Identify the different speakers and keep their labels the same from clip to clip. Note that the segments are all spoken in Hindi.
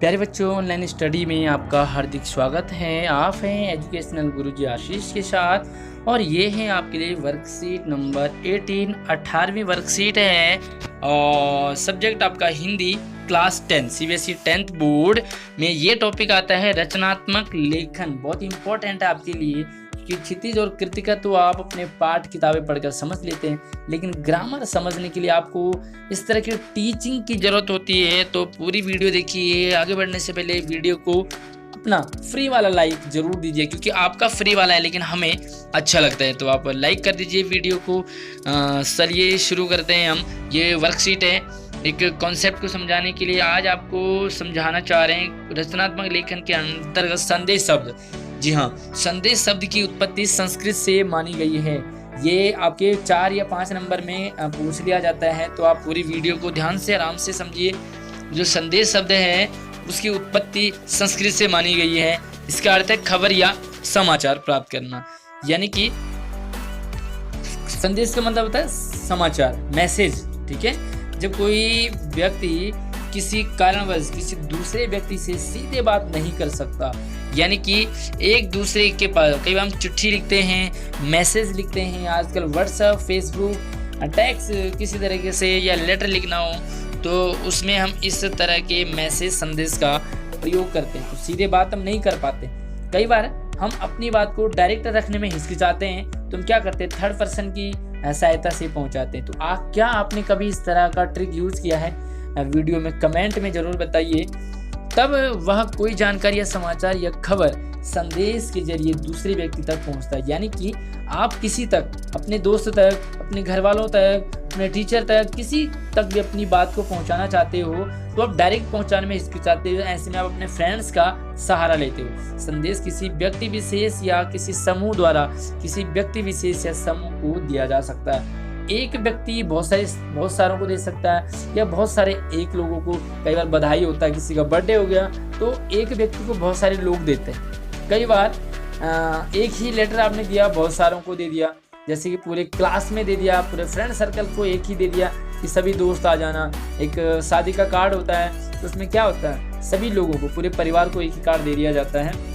Speaker 1: प्यारे बच्चों, ऑनलाइन स्टडी में आपका हार्दिक स्वागत है। आप हैं एजुकेशनल गुरुजी आशीष के साथ और ये है आपके लिए वर्कशीट नंबर 18, 18वीं वर्कशीट है और सब्जेक्ट आपका Hindi class 10 CBSE 10th board में ये टॉपिक आता है रचनात्मक लेखन। बहुत इंपॉर्टेंट है आपके लिए कि क्षितिज और कृतिका तो आप अपने पाठ किताबें पढ़कर समझ लेते हैं, लेकिन ग्रामर समझने के लिए आपको इस तरह की टीचिंग की ज़रूरत होती है। तो पूरी वीडियो देखिए। आगे बढ़ने से पहले वीडियो को अपना फ्री वाला लाइक ज़रूर दीजिए, क्योंकि आपका फ्री वाला है लेकिन हमें अच्छा लगता है, तो आप लाइक कर दीजिए वीडियो को। चलिए शुरू करते हैं हम। ये वर्कशीट है, एक कॉन्सेप्ट को समझाने के लिए आज आपको समझाना चाह रहे हैं रचनात्मक लेखन के अंतर्गत संदेश शब्द। जी हाँ, संदेश शब्द की उत्पत्ति संस्कृत से मानी गई है। ये आपके 4 या 5 नंबर में पूछ लिया जाता है, तो आप पूरी वीडियो को ध्यान से आराम से समझिए। जो संदेश शब्द है उसकी उत्पत्ति संस्कृत से मानी गई है। इसका अर्थ है खबर या समाचार प्राप्त करना, यानी कि संदेश का मतलब होता है समाचार, मैसेज। ठीक है, जब कोई व्यक्ति किसी कारणवश किसी दूसरे व्यक्ति से सीधे बात नहीं कर सकता, यानी कि एक दूसरे के पास कई बार हम चिट्ठी लिखते हैं, मैसेज लिखते हैं, आजकल व्हाट्सएप, फेसबुक, टेक्स्ट किसी तरीके से या लेटर लिखना हो तो उसमें हम इस तरह के मैसेज संदेश का प्रयोग करते हैं। तो सीधे बात हम नहीं कर पाते। कई बार हम अपनी बात को डायरेक्ट रखने में हिचकिचाते हैं, तो हम क्या करते हैं, थर्ड पर्सन की सहायता से पहुंचाते हैं। तो क्या आपने कभी इस तरह का ट्रिक यूज किया है? वीडियो में कमेंट में जरूर बताइए। तब वह कोई जानकारी या समाचार या खबर संदेश के जरिए दूसरे व्यक्ति तक पहुंचता है, यानी कि आप किसी तक, अपने दोस्त तक, अपने घर वालों तक, अपने टीचर तक, किसी तक भी अपनी बात को पहुंचाना चाहते हो तो आप डायरेक्ट पहुंचाने में हिचकिचाते हो। ऐसे में आप अपने फ्रेंड्स का सहारा लेते हो। संदेश किसी व्यक्ति विशेष या किसी समूह द्वारा किसी व्यक्ति विशेष या समूह को दिया जा सकता है। एक व्यक्ति बहुत सारों को दे सकता है, या बहुत सारे एक लोगों को। कई बार बधाई होता है, किसी का बर्थडे हो गया तो एक व्यक्ति को बहुत सारे लोग देते हैं। कई बार एक ही लेटर आपने दिया, बहुत सारों को दे दिया, जैसे कि पूरे क्लास में दे दिया, पूरे फ्रेंड सर्कल को एक ही दे दिया कि सभी दोस्त आ जाना। एक शादी का कार्ड होता है तो उसमें क्या होता है, सभी लोगों को, पूरे परिवार को एक ही कार्ड दे दिया जाता है।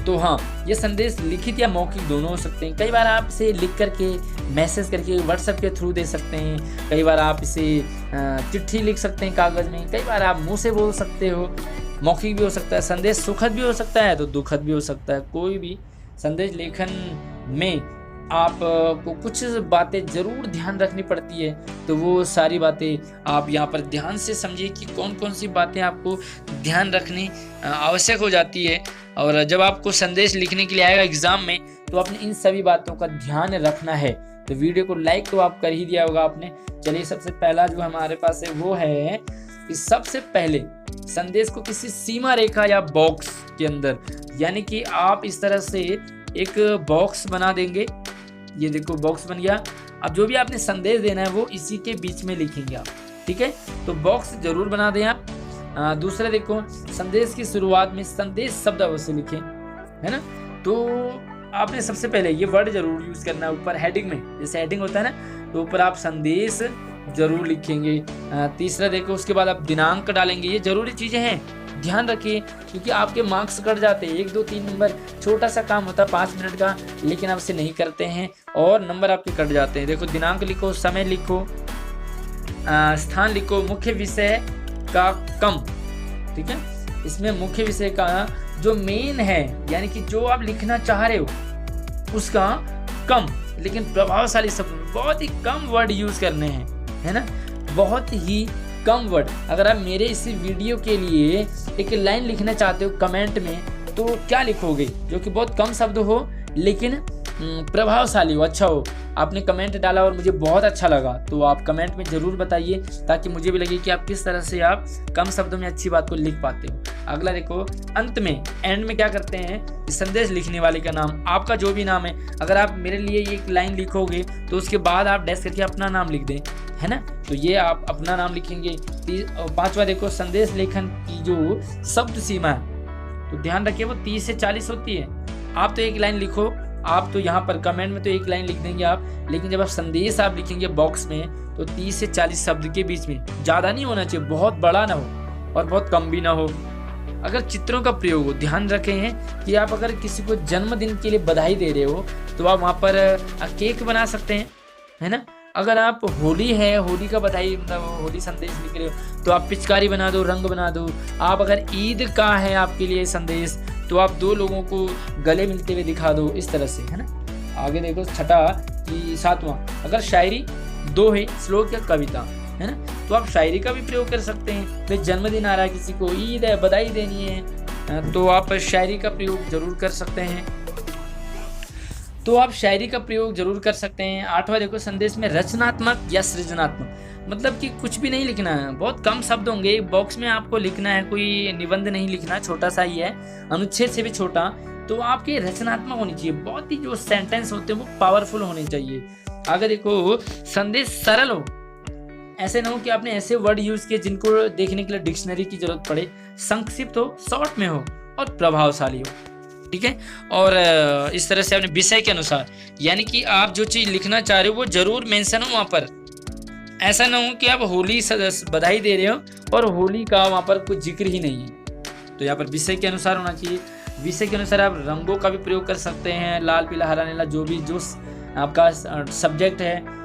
Speaker 1: तो हाँ, ये संदेश लिखित या मौखिक दोनों हो सकते हैं। कई बार आप इसे लिख करके, मैसेज करके, व्हाट्सएप के थ्रू दे सकते हैं। कई बार आप इसे चिट्ठी लिख सकते हैं कागज में। कई बार आप मुंह से बोल सकते हो, मौखिक भी हो सकता है। संदेश सुखद भी हो सकता है तो दुखद भी हो सकता है। कोई भी संदेश लेखन में आपको कुछ बातें जरूर ध्यान रखनी पड़ती है, तो वो सारी बातें आप यहाँ पर ध्यान से समझिए कि कौन कौन सी बातें आपको ध्यान रखनी आवश्यक हो जाती है। और जब आपको संदेश लिखने के लिए आएगा एग्जाम में, तो आपने इन सभी बातों का ध्यान रखना है। तो वीडियो को लाइक तो आप कर ही दिया होगा आपने। चलिए, सबसे पहला जो हमारे पास है वो है कि सबसे पहले संदेश को किसी सीमा रेखा या बॉक्स के अंदर, यानी कि आप इस तरह से एक बॉक्स बना देंगे। ये देखो बॉक्स बन गया। अब जो भी आपने संदेश देना है वो इसी के बीच में लिखेंगे आप। ठीक है, तो बॉक्स जरूर बना दें आप। दूसरा देखो, संदेश की शुरुआत में संदेश शब्द अवश्य लिखें, है ना। तो आपने सबसे पहले ये वर्ड जरूर यूज करना है ऊपर हेडिंग में, जैसे हेडिंग होता है ना, तो ऊपर आप संदेश जरूर लिखेंगे। तीसरा देखो, उसके बाद आप दिनांक डालेंगे। ये जरूरी चीजें हैं, ध्यान रखिए, क्योंकि आपके मार्क्स कट जाते हैं। 1, 2, 3 नंबर, छोटा सा काम होता है 5 मिनट का, लेकिन आप इसे नहीं करते हैं और नंबर आपके कट जाते हैं। देखो, दिनांक लिखो, समय लिखो, स्थान लिखो, मुख्य विषय का कम। ठीक है, इसमें मुख्य विषय का जो मेन है, यानी कि जो आप लिखना चाह रहे हो उसका कम, लेकिन प्रभावशाली शब्द, बहुत ही कम वर्ड यूज करने हैं, है ना, बहुत ही कम वर्ड। अगर आप मेरे इस वीडियो के लिए एक लाइन लिखना चाहते हो कमेंट में, तो क्या लिखोगे जो कि बहुत कम शब्द हो लेकिन प्रभावशाली हो, अच्छा हो। आपने कमेंट डाला और मुझे बहुत अच्छा लगा, तो आप कमेंट में ज़रूर बताइए, ताकि मुझे भी लगे कि आप किस तरह से आप कम शब्दों में अच्छी बात को लिख पाते हो। अगला देखो, अंत में, एंड में क्या करते हैं, संदेश लिखने वाले का नाम, आपका जो भी नाम है। अगर आप मेरे लिए एक लाइन लिखोगे तो उसके बाद आप डैश करके अपना नाम लिख दें, है ना, तो ये आप अपना नाम लिखेंगे। 5वां देखो, संदेश लेखन की जो शब्द सीमा है, तो ध्यान रखिए वो 30 से 40 होती है। आप तो एक लाइन लिखो, आप तो यहाँ पर कमेंट में तो एक लाइन लिख देंगे आप, लेकिन जब आप संदेश आप लिखेंगे बॉक्स में, तो 30 से 40 शब्द के बीच में, ज़्यादा नहीं होना चाहिए, बहुत बड़ा ना हो, और बहुत कम भी ना हो। अगर चित्रों का प्रयोग हो, ध्यान रखें हैं कि आप अगर किसी को जन्मदिन के लिए बधाई दे रहे हो तो आप वहाँ पर केक बना सकते हैं, है ना। अगर आप होली है, होली का बधाई मतलब होली संदेश लिख रहे हो तो आप पिचकारी बना दो, रंग बना दो। आप अगर ईद का है आपके लिए संदेश तो आप 2 लोगों को गले मिलते हुए दिखा दो, इस तरह से, है ना। आगे देखो छठा कि 7वां, अगर शायरी 2 है, श्लोक या कविता, है ना, तो आप शायरी का भी प्रयोग कर सकते हैं। तो जन्मदिन आ रहा है, किसी को ईद है, बधाई देनी है, तो आप शायरी का प्रयोग जरूर कर सकते हैं। कर सकते हैं। 8वां देखो, संदेश में रचनात्मक या सृजनात्मक, मतलब कि कुछ भी नहीं लिखना है, बहुत कम शब्द होंगे एक बॉक्स में, आपको लिखना है, कोई निबंध नहीं लिखना, छोटा सा ही है, अनुच्छेद से भी छोटा। तो आपके रचनात्मक होनी चाहिए, बहुत ही जो सेंटेंस होते हैं वो पावरफुल होने चाहिए। आगे देखो, संदेश सरल हो, ऐसे ना हो कि आपने ऐसे वर्ड यूज किए जिनको देखने के लिए डिक्शनरी की जरूरत पड़े। संक्षिप्त हो, शॉर्ट में हो और प्रभावशाली हो, ठीक है। और इस तरह से अपने विषय के अनुसार, यानी कि आप जो चीज लिखना चाह रहे हो वो जरूर मेंशन हो वहाँ पर। ऐसा ना हो कि आप होली बधाई दे रहे हो और होली का वहाँ पर कोई जिक्र ही नहीं है। तो यहाँ पर विषय के अनुसार होना चाहिए। विषय के अनुसार आप रंगों का भी प्रयोग कर सकते हैं, लाल पीला हरा नीला, जो आपका सब्जेक्ट है।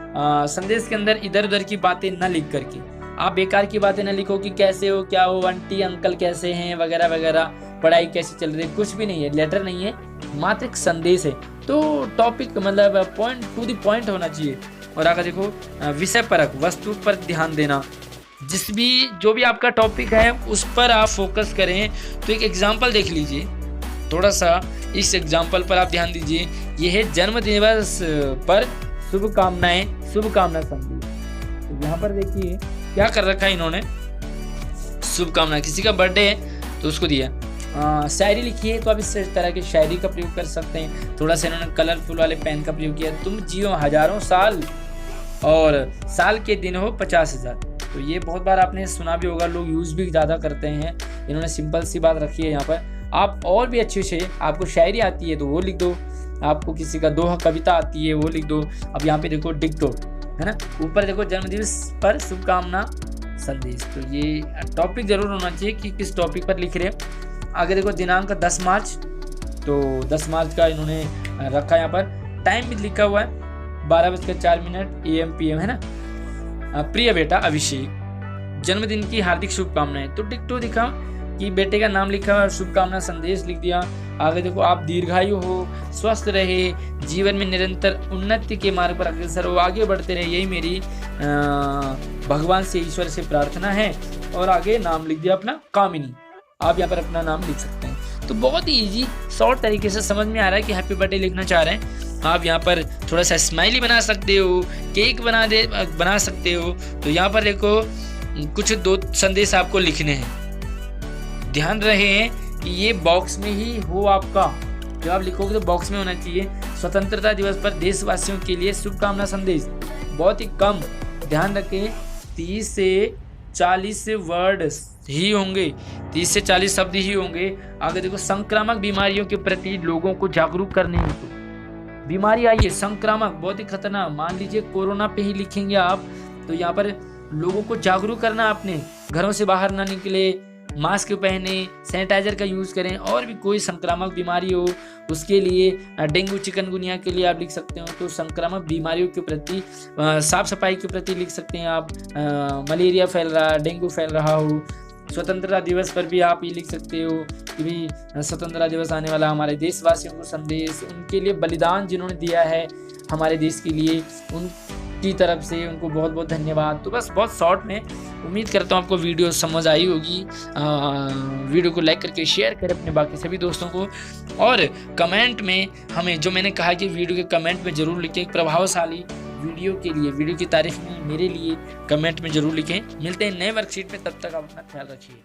Speaker 1: संदेश के अंदर इधर उधर की बातें न लिख करके, आप बेकार की बातें न लिखो कि कैसे हो, क्या हो, आंटी अंकल कैसे हैं, वगैरह वगैरह, पढ़ाई कैसी चल रही है, कुछ भी नहीं है, लेटर नहीं है, मात्र एक संदेश है। तो टॉपिक मतलब पॉइंट टू द पॉइंट होना चाहिए। और आगे देखो, विषय परक, वस्तु पर ध्यान देना, जो भी आपका टॉपिक है उस पर आप फोकस करें। तो एक एग्जाम्पल देख लीजिए, थोड़ा सा इस एग्जाम्पल पर आप ध्यान दीजिए। यह है जन्म दिवस पर शुभकामना संदेश। तो यहाँ पर देखिए क्या कर रखा है इन्होंने, शुभकामना, किसी का बर्थडे है तो उसको दिया। शायरी लिखी है तो आप इस तरह की शायरी का प्रयोग कर सकते हैं। थोड़ा सा इन्होंने कलरफुल वाले पेन का प्रयोग किया, तुम जियो हजारों साल और साल के दिन हो 50,000। तो ये बहुत बार आपने सुना भी होगा, लोग यूज भी ज़्यादा करते हैं। इन्होंने सिंपल सी बात रखी है यहाँ पर। आप और भी अच्छे से, आपको शायरी आती है तो वो लिख दो, आपको किसी का दोहा कविता आती है वो लिख दो। अब यहाँ पे देखो डिक्टो, है ना, ऊपर देखो जन्मदिवस पर शुभकामना संदेश। तो ये टॉपिक जरूर होना चाहिए कि किस टॉपिक पर लिख रहे हैं। आगे देखो दिनांक 10 मार्च, तो 10 मार्च का इन्होंने रखा यहाँ पर। टाइम भी लिखा हुआ है 12:04 AM PM, है ना। प्रिय बेटा अभिषेक, जन्मदिन की हार्दिक शुभकामनाएं। तो डिक्टो दिखा कि बेटे का नाम लिखा और शुभकामना संदेश लिख दिया। आगे देखो, आप दीर्घायु हो, स्वस्थ रहे, जीवन में निरंतर उन्नति के मार्ग पर अग्रसर हो, आगे बढ़ते रहे, यही मेरी भगवान से, ईश्वर से प्रार्थना है। और आगे नाम लिख दिया अपना, कामिनी। आप यहाँ पर अपना नाम लिख सकते हैं। तो बहुत ही इजी शॉर्ट तरीके से समझ में आ रहा है कि हैप्पी बर्थडे लिखना चाह रहे हैं। आप यहाँ पर थोड़ा सा स्माइली बना सकते हो, केक बना सकते हो। तो यहाँ पर देखो कुछ 2 संदेश आपको लिखने हैं। ध्यान रहे कि ये बॉक्स में ही हो आपका, जब आप लिखोगे तो बॉक्स में होना चाहिए। स्वतंत्रता दिवस पर देशवासियों के लिए शुभकामना संदेश, बहुत ही कम, ध्यान रखें 30 से 40 वर्ड ही होंगे, 30 से 40 शब्द ही होंगे। आगे देखो, संक्रामक बीमारियों के प्रति लोगों को जागरूक करने हेतु, बीमारी आई है संक्रामक, बहुत ही खतरनाक, मान लीजिए कोरोना पे ही लिखेंगे आप, तो यहाँ पर लोगों को जागरूक करना, आपने घरों से बाहर ना निकले, मास्क पहने, सैनिटाइजर का यूज़ करें। और भी कोई संक्रामक बीमारी हो उसके लिए, डेंगू चिकनगुनिया के लिए आप लिख सकते हो। तो संक्रामक बीमारियों के प्रति, साफ सफाई के प्रति लिख सकते हैं आप। मलेरिया फैल रहा, डेंगू फैल रहा हो, स्वतंत्रता दिवस पर भी आप ये लिख सकते हो कि भाई स्वतंत्रता दिवस आने वाला, हमारे देशवासियों को संदेश, उनके लिए बलिदान जिन्होंने दिया है हमारे देश के लिए, उनकी तरफ से उनको बहुत बहुत धन्यवाद। तो बस बहुत शॉर्ट में, उम्मीद करता हूँ आपको वीडियो समझ आई होगी। वीडियो को लाइक करके शेयर करें अपने बाकी सभी दोस्तों को, और कमेंट में हमें, जो मैंने कहा कि वीडियो के कमेंट में ज़रूर लिखें, प्रभावशाली वीडियो के लिए, वीडियो की तारीफ में मेरे लिए कमेंट में ज़रूर लिखें। मिलते हैं नए वर्कशीट में, तब तक आप अपना ख्याल रखिए।